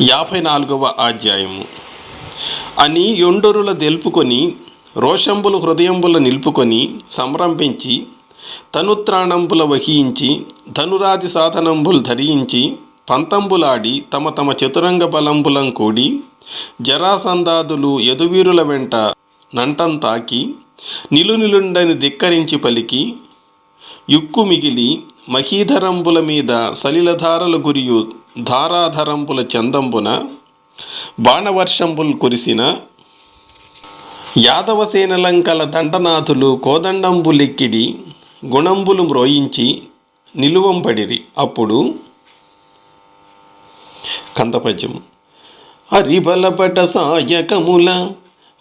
54వ అధ్యాయము. అని యొండొరుల దెల్పుకొని రోషంబుల హృదయంబుల నిలుపుకొని సంరంభించి తనుత్రాణంబుల వహించి ధనురాది సాధనంబులు ధరించి పంతంబులాడి తమ తమ చతురంగ బలంబులం కూడి జరాసంధాదులు యదువీరుల వెంట నంటం తాకి నిలునిలుండని ధిక్కరించి పలికి యుక్కు మిగిలి మహీధరంబుల మీద సలిలధారలు గురియు ధారాధరంబుల చందంబున బాణవర్షంబుల్ కురిసిన యాదవసేనలంకల దండనాథులు కోదండంబులెక్కిడి గుణంబులు మ్రోయించి నిలువంపడిరి. అప్పుడు కందపద్యము. హరిబలపట సాయకముల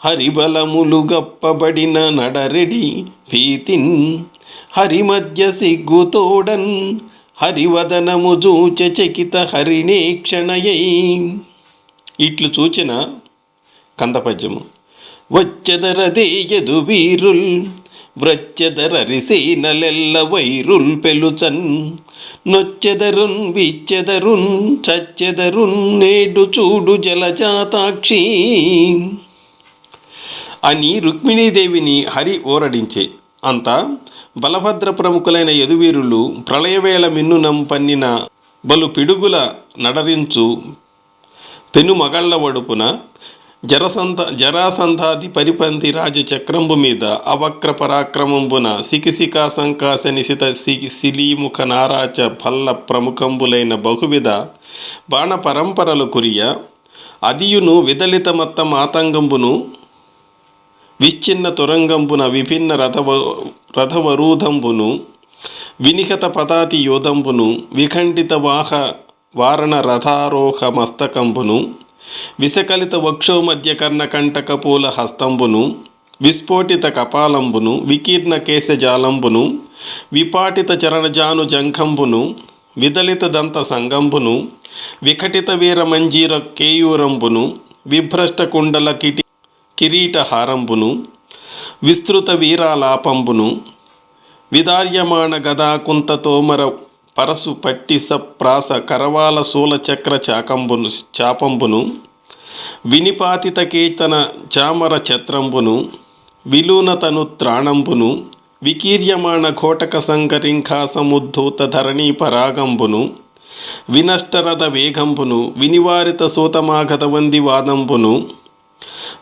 హరిబలములు గప్పబడిన నడరెడి భీతిన్ హరిమధ్య సిగ్గుతోడన్ హరివదనము జూచ చకిత హరిణేక్షణయై. ఇట్లు చూచిన కందపద్యము. వచ్చెదరదేయదు వీరుల్ వ్రచ్చెదరరిసేనలెల్ల వైరుల్ పెలుచన్ నొచ్చెదరున్ విచ్చెదరున్ చచ్చెదరున్ నేడు చూడు జలజాతాక్షి అని రుక్మిణీదేవిని హరి ఓరడించే. అంతా బలభద్ర ప్రముఖులైన యదువీరులు ప్రళయవేళ మిన్నునం పన్నిన బలు పిడుగుల నడరించు పెను మగళ్ల వడుపున జరాసంధాది పరిపంతి రాజ చక్రంబు మీద అవక్ర పరాక్రమంబున సికిసికా సంకాస నిశిత శిలీముఖ నారాచ ఫల్ల ప్రముఖంబులైన బహువిధ బాణ పరంపరలు కురియ అదియును విదలిత మత్త మాతంగంబును విశ్చిన్న తురంగంబున విభిన్న రథవరూధంబును వినిహత పదాతి యోధంబును విఖండిత వారణ రథారోహ మస్తకంబును విషకలిత వక్షో మధ్య కర్ణకంటకపూల హస్తంబును విస్ఫోటిత కపాలంబును వికీర్ణ కేశజాలంబును విపాటిత చరణజాను జంఘంబును విదలిత దంత సంగంబును వికటిత వీర మంజీర కేయూరంబును విభ్రష్ట కుండల కిరీటహారంబును విస్తృత వీరాలాపంబును విదార్యమాణ గదాకుంత తోమర పరసు పట్టి సప్రాస కరవాల శూల చక్ర చాపంబును వినిపాతిత కేతన చామర ఛత్రంబును విలూనతను త్రాణంబును వికీర్యమాణ ఘోటక సంకరింఖాసముద్ధూత ధరణీ పరాగంబును వినష్టరథ వేగంబును వినివారిత సూతమాగతవంది వాదంబును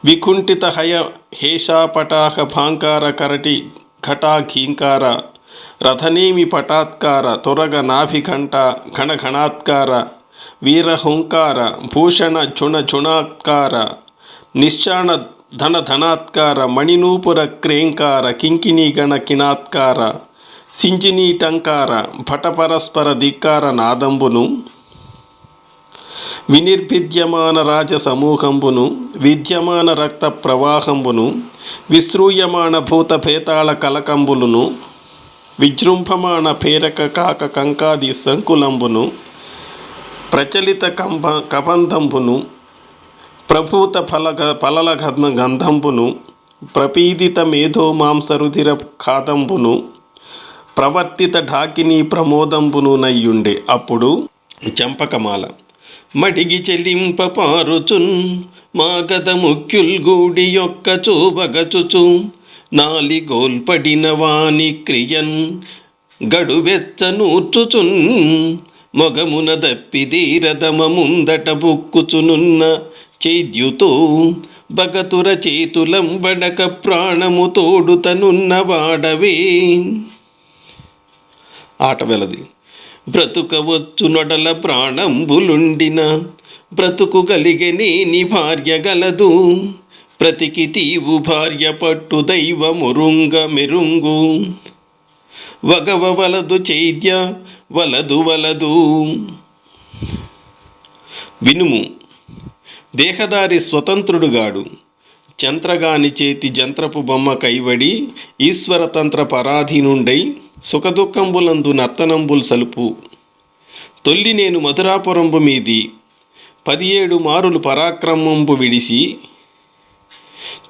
వికుంఠిత హయ హేషాపటాహ భాంకార కరటి ఘటాఘీంకార రథనేమి పటాత్కార తురగ నాభిఘంట ఘణఘణాత్కార వీరహుంకార భూషణ చుణచుణాత్కార నిశ్చాణ ధనధనాత్కార మణినూపుర క్రేంకార కింకిణీ గణ కిణాత్కార సింజినీటంకార భటపరస్పర ధిక్కార నాదంబును వినిర్భిద్యమాన రాజ సమూహంబును విద్యమాన రక్త ప్రవాహంబును విశ్రూయమాణ భూత భేతాళ కలకంబులును విజృంభమాణ పేరక కాక కంకాది సంకులంబును ప్రచలిత కబంధంబును ప్రభూత పలల గంధంబును ప్రపీదిత మేధో మాంసరుధిర ఖాదంబును ప్రవర్తిత ఢాకిని ప్రమోదంబును నయ్యుండే. అప్పుడు చంపకమాల. మడిగి చెల్లింప పారుచున్ మాగద ముఖ్యుల్గూడి యొక్క చూబగచుచు నాలిగోల్పడిన వాని క్రియన్ గడువెచ్చనూర్చుచున్ మొగమున దప్పిదీరదమ ముందట బుక్కుచునున్న చేద్యుతో బగతుర చేతులంబడక ప్రాణము తోడుతనున్న వాడవే. ఆట వెలది. బ్రతుకవచ్చు నొడల ప్రాణంబులుండిన బ్రతుకు కలిగెనేని భార్య గలదు ప్రతికి తీవు భార్య పట్టు దైవ మురుంగ మెరుంగు వగవ వలదు చైద్య వలదు వలదు. వినుము. దేహదారి స్వతంత్రుడుగాడు చంత్రగాని చేతి జంత్రపు బొమ్మ కైవడి ఈశ్వరతంత్ర పరాధీనుండై సుఖదుఖంబులందు నర్తనంబుల్ సలుపు. తొల్లి నేను మధురాపురంబు మీది 17 మారులు పరాక్రమంబు విడిసి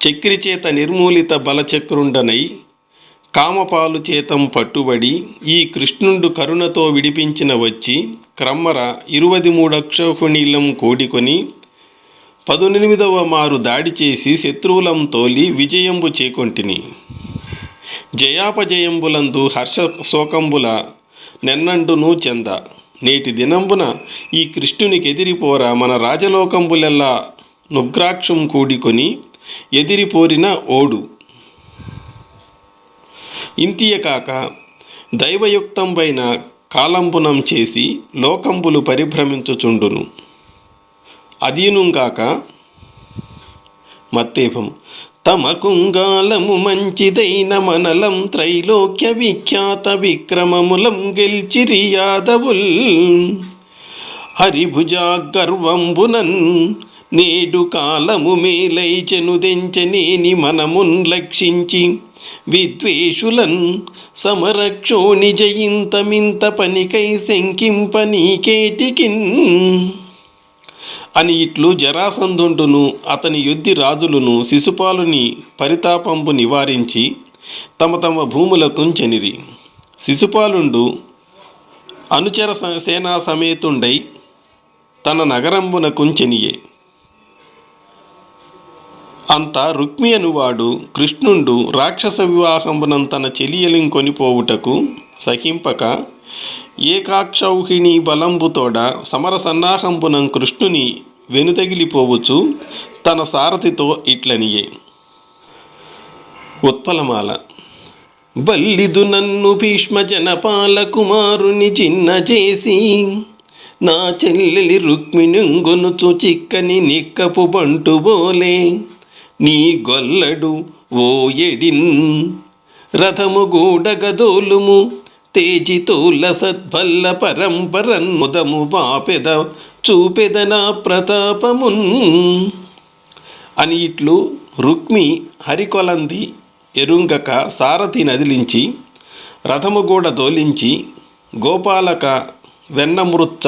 చక్రిచేత నిర్మూలిత బలచక్రుండనై కామపాలు చేతం పట్టుబడి ఈ కృష్ణుండు కరుణతో విడిపించిన వచ్చి క్రమ్మర 23 అక్షౌహిణీలం కూడికొని 18వ మారు దాడి చేసి శత్రువులం తోలి విజయంబు చేకొంటిని. జయాపజయంబులందు హర్ష శోకంబుల నెన్నండును చెంద. నేటి దినంబున ఈ కృష్ణునికెదిరిపోరా మన రాజలోకంబులెల్లా నుగ్రాక్షం కూడికొని ఎదిరిపోరిన ఓడు. ఇంతియకాక దైవయుక్తంబైన కాలంబునం చేసి లోకంబులు పరిభ్రమించుచుండును. అదీనుంగాక మత్తేపము తమకుంగాలము మంచిదైన మనలం త్రైలోక్య విఖ్యాత విక్రమములం గెల్చిరి యాదవుల్ హరిభుజా గర్వంబునన్ నేడు కాలము మేలై చెనుదెంచనేని మనమున్ లక్షించి విద్వేషులన్ సమరక్షోణి జయింతమింత పనికై శంకింపనీకేటికిన్ అని ఇట్లు జరాసంధుండును అతని యుద్ధి రాజులను శిశుపాలుని పరితాపంబు నివారించి తమ తమ భూములకు చెనిరి. శిశుపాలుండు అనుచర సేనా సమేతుండై తన నగరంబునకు చెనియే. అంత రుక్మి అనువాడు కృష్ణుండు రాక్షస వివాహంబునం తన చెలియలిం కొనిపోవుటకు సహింపక ఏకాక్షౌహిణీ బలంబుతోడ సమర సన్నాహంబునం కృష్ణుని వెనుతగిలిపోవచ్చు తన సారథితో ఇట్లనియే. ఉత్పలమాల బల్లిదు నన్ను భీష్మ జనపాల కుమారుని చిన్న చేసి నా చెల్లెలి రుక్మిణింగొనుచు చిక్కని నిక్కపు బంటుబోలే నీ గొల్లడు ఓ ఎడిన్ రథము గూడగదోలుము తేజితోల సద్భల్ల పరంపరన్ ముదము బాపెద చూపెదన ప్రతాపమున్ అని ఇట్లు రుక్మి హరికొలంది ఎరుంగక సారథి నదిలించి రథము గూడ దోలించి గోపాలక వెన్నమృచ్చ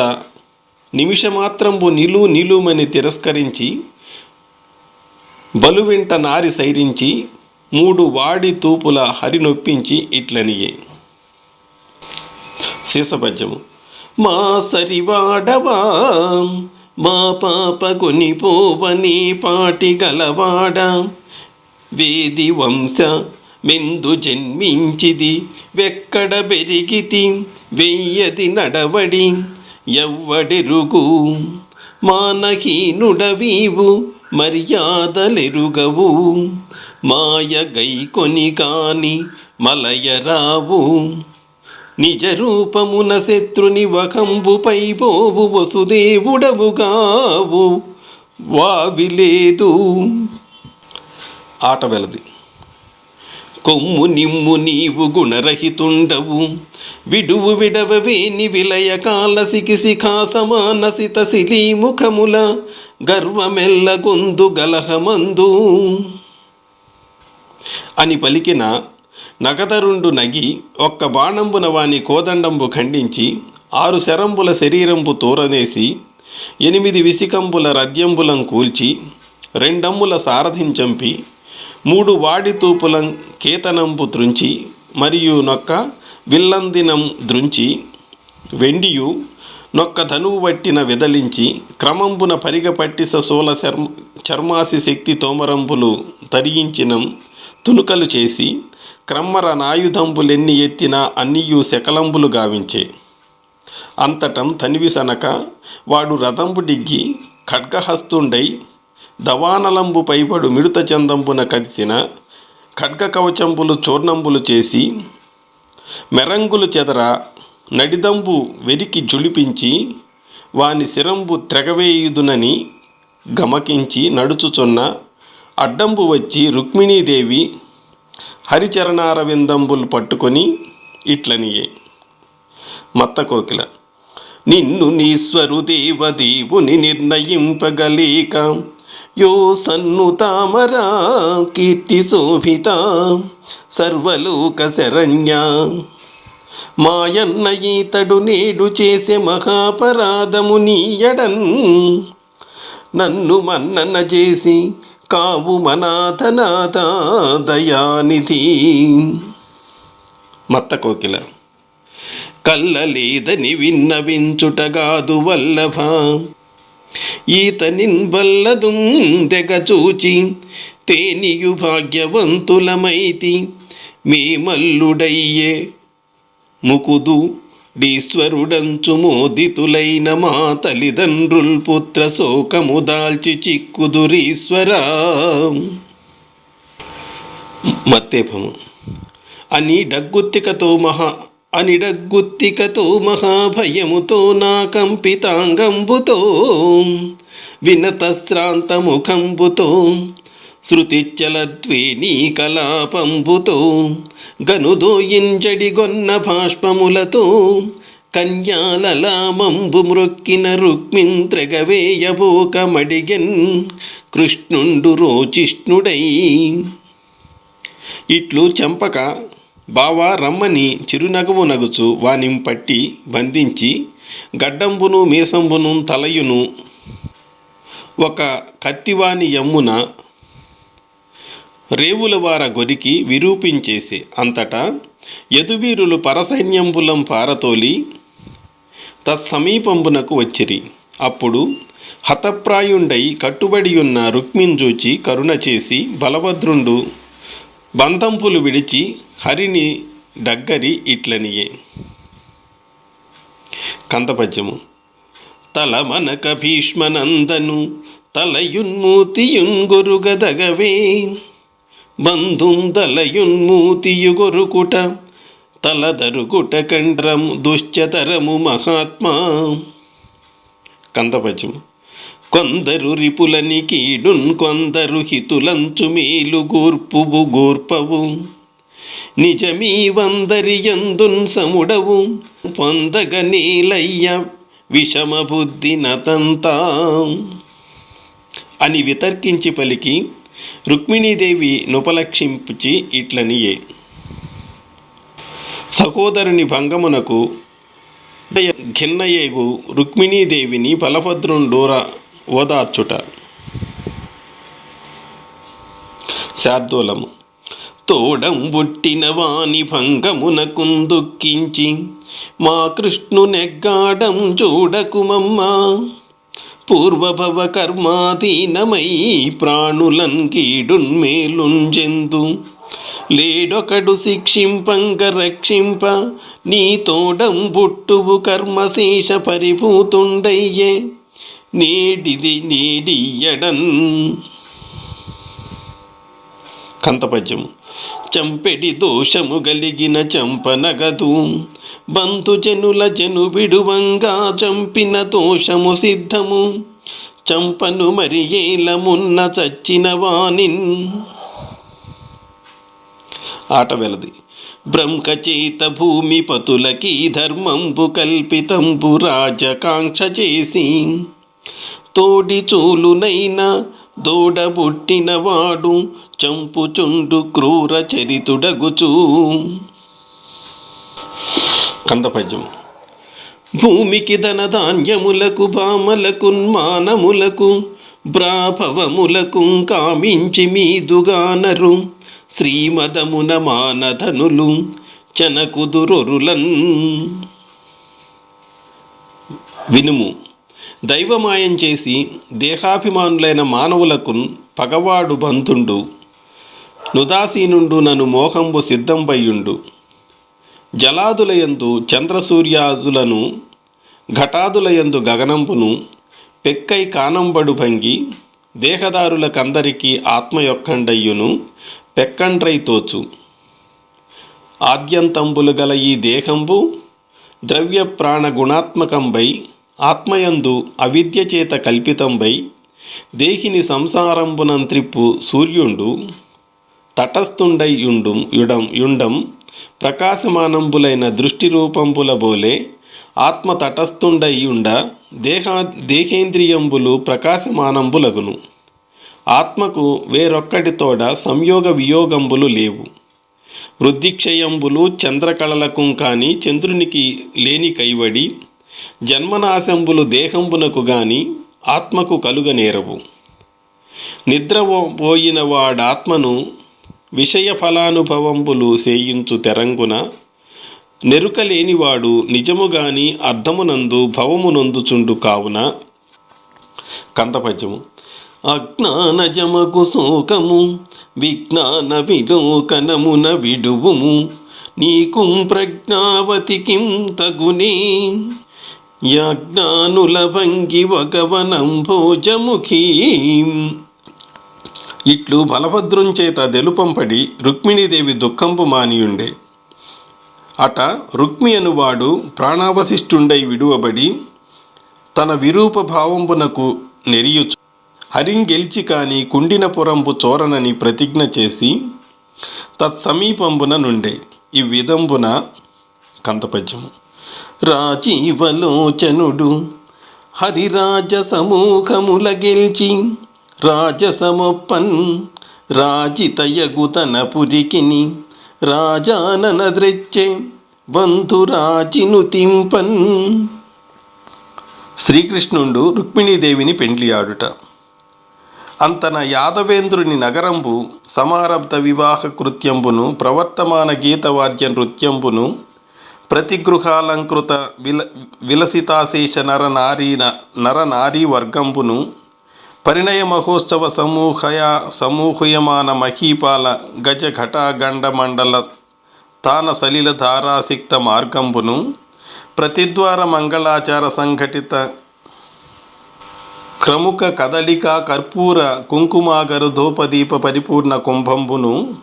నిమిషమాత్రంబు నిలుమని తిరస్కరించి బలువింట నారి సైరించి 3 వాడి తూపుల హరినొప్పించి ఇట్లనియే. శీసపద్యము మా సరివాడవా మా పాప కొనిపోవని పాటి గలవాడ వేది వంశ మెందు జన్మించిది వెక్కడ పెరిగితి వెయ్యది నడవడి ఎవ్వడెరుగు మానహీనుడవీవు మర్యాదలెరుగవు మాయ గైకొని కాని మలయరావు నిజ రూపమున శత్రుని వకంబుపై పోవు వసుదేవుడవుగావు వావిలేదు. ఆట వెలది కొమ్ము నిమ్ము నీవు గుణరహితుండవు విడువు విడవవేని విలయ కాల శిఖా సమానసిత శిలీముఖముల గర్వమెల్ల గొందు గలహమందు అని పలికిన నగదరుండు నగి ఒక్క బాణంబున వాని కోదండంబు ఖండించి 6 శరంబుల శరీరంబు తూరనేసి 8 విసికంబుల రద్యంబులం కూల్చి 2 అమ్ముల సారథించంపి 3 వాడి తూపులం కేతనంబు త్రుంచి మరియు నొక్క విల్లందినం ద్రుంచి వెండియు నొక్క ధనువు వట్టిన విదలించి క్రమంబున పరిగపట్టి సోల చర్మాసి శక్తి తోమరంబులు తరియించినం తునుకలు చేసి క్రమ్మర నాయుధంబులెన్ని ఎత్తిన అన్నియు శకలంబులు గావించే. అంతటం తనివిసనక వాడు రథంబు డిగ్గి ఖడ్గహస్తుండై దవానలంబు పైబడు మిడుత చందంబున కదిసిన ఖడ్గ కవచంబులు చూర్ణంబులు చేసి మెరంగులు చెదర నడిదంబు వెరికి జులిపించి వాని శిరంబు త్రెగవేయుదునని గమకించి నడుచుచున్న అడ్డంబు వచ్చి రుక్మిణీదేవి హరిచరణారవిందంబులు పట్టుకొని ఇట్లనియే. మత్తకోకిల నిన్ను నీశ్వరు దేవదేవుని నిర్ణయింపగలేక యో సన్ను తామరా కీర్తి శోభిత సర్వలోక శరణ్య మాయన్న ఈతడు నేడు చేసే మహాపరాధము నీయడన్ నన్ను మన్నన చేసి కావు మనాథనాథ దయానిధి. మత్త కోకిల. కల్లలేదని విన్నవించుటగాదు వల్లభ, ఈతనిన్ బల్లదుం దెగచూచి తేనియు భాగ్యవంతులమైతి, మేమల్లుడయ్యే ముకుదు డీశ్వరుడంచు మోదితులైన మా తల్లిదండ్రుల్ పుత్ర శోకము దాల్చి చిక్కుదురీశ్వరా. మత్తేపము. అనిడగ్గుత్తికతో మహాభయముతో నా కంపితాంగంబుతో వినతశ్రాంతముఖంబుతో శృతిచ్చలద్వేణీ కలాపంబుతో గనుదోయింజడిగొన్న భాష్పములతో కన్యాలలామంబు మ్రొక్కిన రుక్మింత్రెగవేయబోకమడిగెన్ కృష్ణుండు రోచిష్ణుడై. ఇట్లు చెంపక బావా రమ్మని చిరునగవు నగుచు వానింపట్టి బంధించి గడ్డంబును మీసంబును తలయును ఒక కత్తివాని యమ్మున రేవులవార గొరికి విరూపించేసి అంతటా యదువీరులు పరసైన్యంబులం పారతోలి తత్సమీపంబునకు వచ్చిరి. అప్పుడు హతప్రాయుండై కట్టుబడియున్న రుక్మింజూచి కరుణ చేసి బలభద్రుండు బంధంపులు విడిచి హరిని డగ్గరి ఇట్లనియే. కందపద్యము. తలమనక భీష్మనందను తలయున్మూతియుంగొరుగదగవే, బంధుందలయున్మూతియుగొరుకుట తలదరుగుట కండ్రము దుశ్చతరము మహాత్మా. కందపద్యము. కొందరు రిపులని కీడున్ కొందరు హితులంచు మేలు గూర్పువు గూర్పవు, నిజమీ వందరి యందున్ సముడవు పొందగ నీలయ్య విషమ బుద్ధి నతంతా అని వితర్కించి పలికి రుక్మిణీదేవి నుపలక్షించి ఇట్లనియే. సహోదరుని భంగమునకు ఘిన్నయేగు రుక్మిణీదేవిని బలభద్రుండోర ఓదార్చుట. శార్దూలము. తోడంబుట్టిన వాని భంగమునకుందుక్కించి మా కృష్ణునెగ్గాడం చూడకుమమ్మా, పూర్వభవ కర్మాధీనమై ప్రాణులన్ కీడున్మేలుంజెందు లేడొకడు శిక్షింపంగ రక్షింప, నీ తోడంబుట్టువు కర్మశేష పరిభూతుండయ్యే నేడియడన్. కంతపద్యము. చంపెడి దోషము గలిగిన చంపనగదు, బంధుజనుల జను విడువంగా చంపిన దోషము సిద్ధము, చంపను మరి ఏలమున్న చచ్చిన వానిన్. ఆట వెలది. బ్రహ్మచేత భూమి పతులకి ధర్మంబు కల్పితంబు రాజకాంక్ష చేసి, తోడి చూలునైన దోడబుట్టిన వాడు చంపుచుండు క్రూర చరితుడగుచూ. కందపద్యం. భూమికి ధనధాన్యములకు భామలకున్మానములకు బ్రాభవములకు కామించి మీదుగానరు, శ్రీమదమున మానధనులు చనకుదురొరులన్. వినుము. దైవమాయం చేసి దేహాభిమానులైన మానవులకు పగవాడు బంధుండు, నుదాసీనుండు నను మోహంబు సిద్ధంబయ్యుండు. జలాదులయందు చంద్రసూర్యాదులను ఘటాదులయందు గగనంబును పెక్కై కానంబడు భంగి, దేహదారులకందరికీ ఆత్మయొక్కండయ్యును పెక్కండ్రై తోచు. ఆద్యంతంబులు గల ఈ దేహంబు ద్రవ్య ప్రాణ గుణాత్మకంబై ఆత్మయందు అవిద్య చేత కల్పితంబై దేహిని సంసారంబునంత్రిప్పు సూర్యుండు తటస్థుండై యుండం ప్రకాశమానంబులైన దృష్టి రూపంబుల బోలే ఆత్మ తటస్థుండయ్యుండ దేహేంద్రియంబులు ప్రకాశమానంబులగును. ఆత్మకు వేరొక్కటితోడ సంయోగ వియోగంబులు లేవు. వృద్ధిక్షయంబులు చంద్రకళలకు కాని చంద్రునికి లేని కైవడి, జన్మనాశంబులు దేహంబునకు గాని ఆత్మకు కలుగనేరవు. నిద్రపోయిన వాడాత్మను విషయ ఫలానుభవంబులు సేయించు తెరంగున నెరుకలేనివాడు నిజముగాని అర్థమునందు భవమునొందుచుండు కావున. కందపద్యము. అజ్ఞానజమగు శోకము విజ్ఞాన విలోకనమున విడువుము, నీకుం ప్రజ్ఞావతికిం తగునే, యజ్ఞానుల భంగి వగవనం భోజముఖీ. ఇట్లు బలభద్రుంచేత దెలుపంపడి రుక్మిణీదేవి దుఃఖంపు మానియుండే. అట రుక్మి అనువాడు ప్రాణావశిష్ఠుండై విడువబడి తన విరూప భావంబునకు నెరియుచు హరింగెల్చి కాని కుండినపురంబు చోరనని ప్రతిజ్ఞ చేసి తత్సమీపంబున నుండే. ఈ విధంబున కందపద్యము. రాజీవలోచనుడు హరిరాజ సమూహముల గెల్చి రాజసమొప్పన్, రాజితయగుతన పురికిని రాజాననద్రెచ్చే బంధురాజిను తింపన్. శ్రీకృష్ణుడు రుక్మిణీదేవిని పెండ్లియాడుట. అంతన యాదవేంద్రుని నగరంబు సమారబ్ధ వివాహ కృత్యంబును ప్రవర్తమాన గీతవాద్య నృత్యంబును ప్రతిగృహాలంకృత విలసితాశేష నరనారీ వర్గంబును పరిణయ మహోత్సవ సమూహయమాన మహీపాల గజ ఘటాగండ మండల తాన సలిల ధారాసిక్త మార్గంబును ప్రతిద్వార మంగళాచార సంఘటిత క్రముక కదలిక కర్పూర కుంకుమాగరు ధూపదీప పరిపూర్ణ కుంభంబును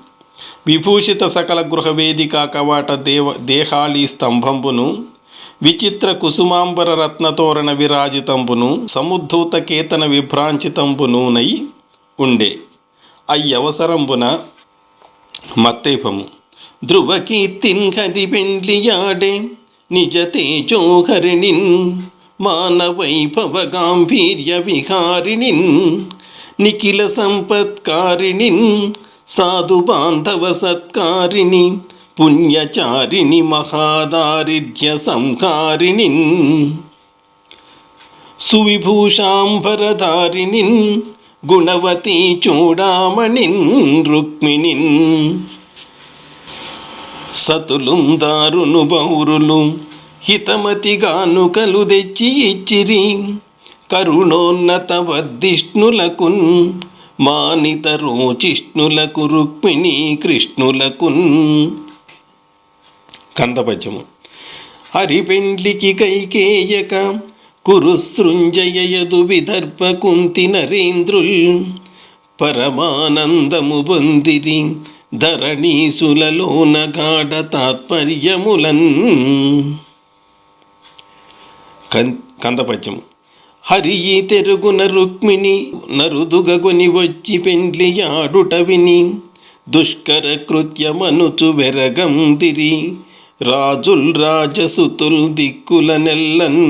విభూషిత సకల గృహ వేదిక కవాట దేహాళీ స్తంభంబును విచిత్ర కుసుమాంబర రత్నతోరణ విరాజితంబును సముద్ధూత కేతన విభ్రాంచితంబునూనై ఉండే. అయ్యవసరంబున మత్తేపము. ధ్రువకీర్తిన్ హరి పెండ్లియాడే నిజ తేజోహరిణిన్ మానవైభవ గాంభీర్య విహారిణిన్ నిఖిల సంపత్కారిణిన్ సాధు బాంధవ సత్కారిణి పుణ్యచారిణి మహాదారిఢ్య సంహారిణిన్ సువిభూషాంబరధారిణిన్ గుణవతీ చూడామణిన్ రుక్మిణిన్ సతులుం దారును బౌరులు హితమతిగానుకలు తెచ్చి ఇచ్చిరి కరుణోన్నత వర్ధిష్ణులకున్ మానిత రోచిష్ణులకు రుక్మిణీ కృష్ణులకున్. కందపద్యము. హరి పెండ్లికి కైకేయక కురుసృంజయయదు విదర్భ కుంతి నరేంద్రుల్ పరమానందము పొందిరి ధరణీసులలోన గాఢ తాత్పర్యములన్. కందపద్యము. హరియీ తెరుగున రుక్మిణి నరుదుగగొని వచ్చి పెండ్లియాడుట విని దుష్కర కృత్యమనుచు వెరగందిరి రాజుల్ రాజసుతుల్ దిక్కుల నెల్లన్.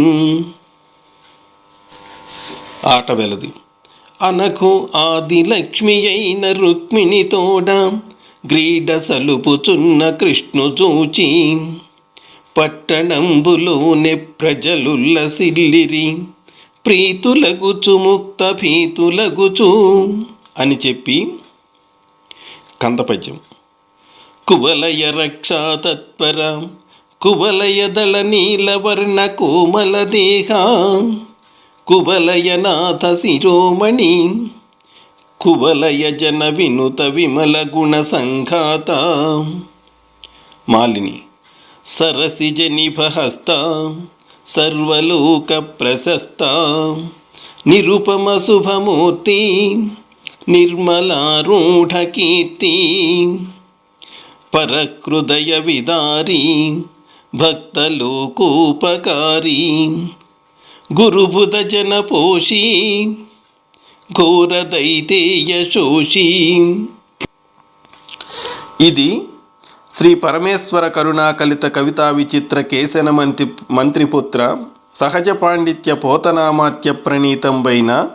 ఆట వెలది. అనకు ఆది లక్ష్మి అయిన రుక్మిణి తోడ గ్రీడ సలుపుచున్న కృష్ణు చూచి పట్టణంబులోనే ప్రజలుల్లసిల్లిరి ప్రీతులగుచు ముక్త భీతులగుచు అని చెప్పి కందపద్యం. కువలయ రక్షా తత్పర కువలయ దళ నీలవర్ణ కోమల దేహ కువలయనాథ శిరోమణి కువలయ జన వినుత విమల గుణ సంఘాత. మాలిని. సరసిజ నిభహస్త సర్వలోక ప్రశస్త నిరుపమ శుభమూర్తి నిర్మలారూఢ కీర్తి పరహృదయ విదారి భక్తలోకోపకారి గురుబుధ జన పోషి ఘోర దైతేయ శోషి. ఇది శ్రీ పరమేశ్వర కరుణాకలిత కవితా విచిత్ర కేశన మంత్రిపుత్ర సహజ పాండిత్య పోతనామాత్య ప్రణీతంబైన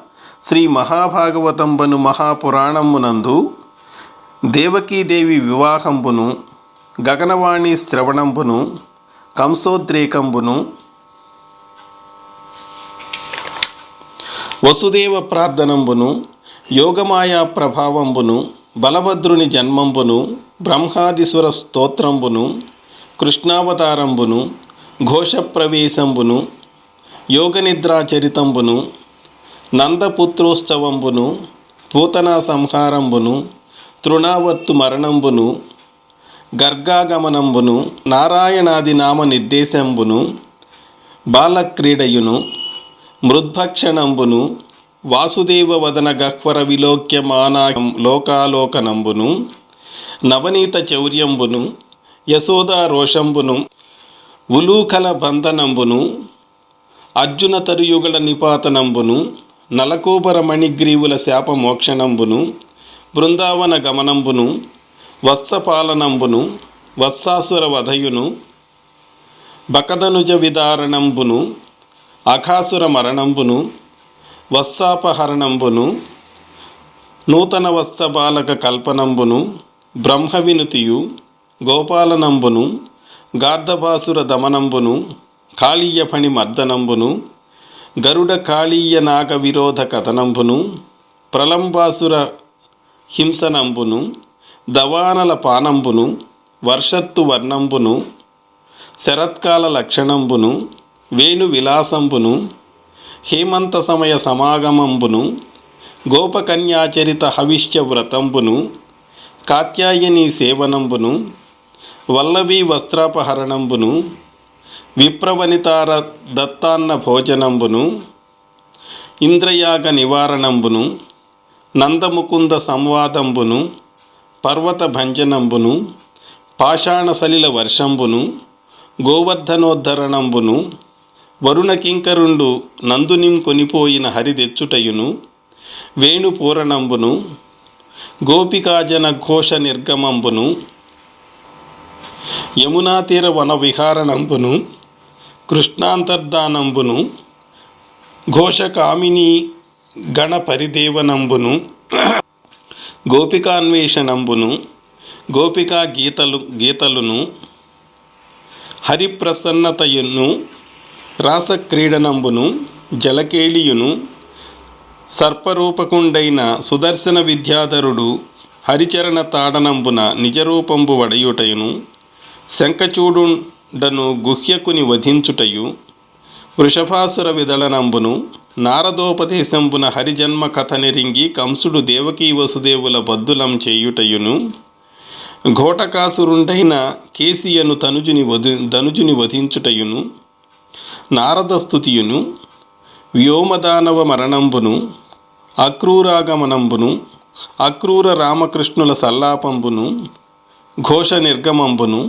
శ్రీ మహాభాగవతంబను మహాపురాణమునందు దేవకీదేవి వివాహంబును గగనవాణి శ్రవణంబును కంసోద్రేకంబును వసుదేవ ప్రార్థనంబును యోగమాయా ప్రభావంబును బలభద్రుని జన్మంబును బ్రహ్మాదిసుర స్తోత్రంబును కృష్ణావతారంబును ఘోషప్రవేశంబును యోగనిద్రాచరితంబును నందపుత్రోత్సవంబును పూతనా సంహారంబును తృణావర్తు మరణంబును గర్గాగమనంబును నారాయణాది నామ నిర్దేశంబును బాలక్రీడయును మృద్భక్షణంబును వాసుదేవ వదన గహ్వర విలోక్యమానా లోకాలోకనంబును నవనీత చౌర్యంబును యశోదా రోషంబును ఉలూఖల బంధనంబును అర్జున తరుయుగల నిపాతనంబును నలకోబర మణిగ్రీవుల శాపమోక్షణంబును బృందావన గమనంబును వత్సపాలనంబును వత్సాసుర వధయును బకదనుజ విదారణంబును అఘాసుర మరణంబును వత్సాపహరణంబును నూతన వత్స బాలక కల్పనంబును బ్రహ్మ వినుతియు గోపాలనంబును గార్ధబాసుర దమనంబును కాళీయ ఫణి మర్దనంబును గరుడ కాళీయ నాగ విరోధ కథనంబును ప్రలంబాసుర హింసనంబును దవానల పానంబును వర్షత్తు వర్ణంబును శరత్కాల లక్షణంబును వేణు విలాసంబును హేమంత సమయ సమాగమంబును గోపకన్యాచరిత హవిష్య వ్రతంబును కాత్యాయని సేవనంబును వల్లభీ వస్త్రాపహరణంబును విప్రవనితార దత్తాన్న భోజనంబును ఇంద్రయాగ నివారణంబును నందముకుంద సంవాదంబును పర్వత భంజనంబును పాషాణ సలిల వర్షంబును గోవర్ధనోద్ధరణంబును వరుణకింకరుండు నందునిం కొనిపోయిన హరిదెచ్చుటయును వేణుపూరణంబును గోపికాజన ఘోష నిర్గమంబును యమునాతీర వన విహారణంబును కృష్ణాంతర్ధానంబును ఘోషకామిని గణ పరిదేవనంబును గోపికాన్వేషణంబును గోపికా గీతలును హరిప్రసన్నతయును రాసక్రీడనంబును జలకేళియును సర్పరూపకుండైన సుదర్శన విద్యాధరుడు హరిచరణ తాడనంబున నిజరూపంబు వడయుటయును శంఖచూడుండను గుహ్యకుని వధించుటయు వృషభాసుర విదళనంబును నారదోపదేశంబున హరిజన్మ కథ నెరింగి కంసుడు దేవకీ వసుదేవుల బద్దులం చేయుటయును ఘోటకాసురుండైన కేసియను ధనుజుని వధించుటయును నారదస్తుతియును వ్యోమదానవ మరణంబును అక్రూరాగమనంబును అక్రూర రామకృష్ణుల సల్లాపంబును ఘోష నిర్గమంబును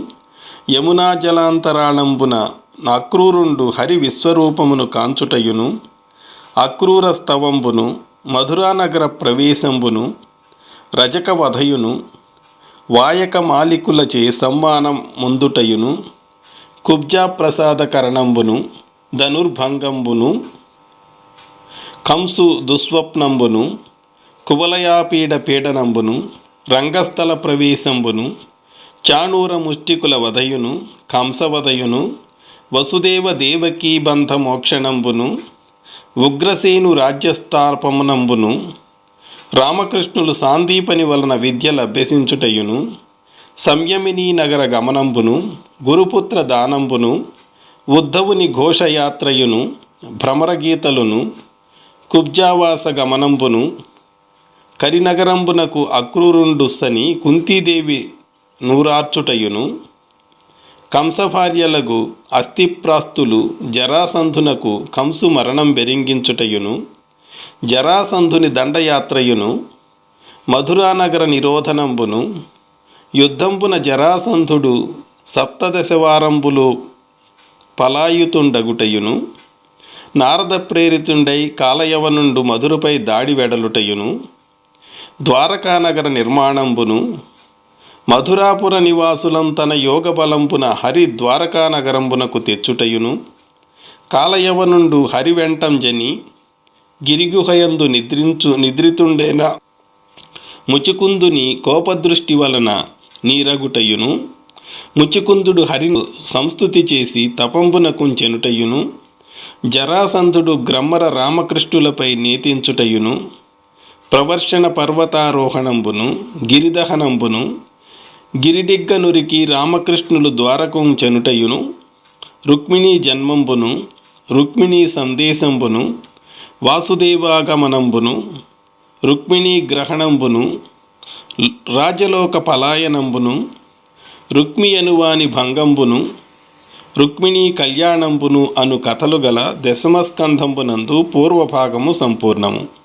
యమునా జలాంతరాళంబున అక్రూరుండు హరి విశ్వరూపమును కాంచుటయును అక్రూర స్తవంబును మధురానగర ప్రవేశంబును రజక వధయును వాయక మాలికులచే సమ్మానం ముందుటయును కుబ్జాప్రసాదకరణంబును ధనుర్భంగంబును కంసు దుస్వప్నంబును కువలయాపీడ పీడనంబును రంగస్థల ప్రవేశంబును చాణూర ముష్టికుల వధయును కంసవధయును వసుదేవ దేవకీ బంధ మోక్షణంబును ఉగ్రసేను రాజ్యస్థాపమునంబును రామకృష్ణులు సాందీపని వలన విద్యలభ్యసించుటయును సంయమినీ నగర గమనంబును గురుపుత్ర దానంబును ఉద్ధవుని ఘోషయాత్రయును భ్రమరగీతలును కుబ్జావాస గమనంబును కరినగరంబునకు అక్రూరుండుస్తని కుంతీదేవి నూరార్చుటయును కంసభార్యలకు అస్థిప్రాస్తులు జరాసంధునకు కంసు మరణం బెరింగించుటయును జరాసంధుని దండయాత్రయును మధురానగర నిరోధనంబును యుద్ధంబున జరాసంధుడు సప్తదశవారంబులు పలాయుతుండగుటయును నారద ప్రేరితుండై కాలయవనుండు మధురపై దాడి వెడలుటయును ద్వారకానగర నిర్మాణంబును మధురాపుర నివాసులం తన యోగ బలంపున హరి ద్వారకానగరంబునకు తెచ్చుటయును కాలయవనుండు హరి వెంటం జని గిరిగుహయందు నిద్రితుండేన ముచికుందుని కోపదృష్టి వలన నీరగుటయును ముచికుందుడు హరిను సంస్తుతి చేసి తపంబునకుంచెనుటయును జరాసంధుడు గ్రమ్మర రామకృష్ణులపై నేతించుటయును ప్రవర్షణ పర్వతారోహణంబును గిరిదహనంబును గిరిడిగ్గ నురికి రామకృష్ణులు ద్వారకుంచెనుటయును, రుక్మిణీ జన్మంబును, రుక్మిణీ సందేశంబును, వాసుదేవాగమనంబును, రుక్మిణీ గ్రహణంబును, రాజలోక పలాయనంబును, రుక్మి అనువాని భంగంబును, రుక్మిణీ కళ్యాణంబును అను కథలు గల దశమస్కంధంబునందు పూర్వభాగము సంపూర్ణము.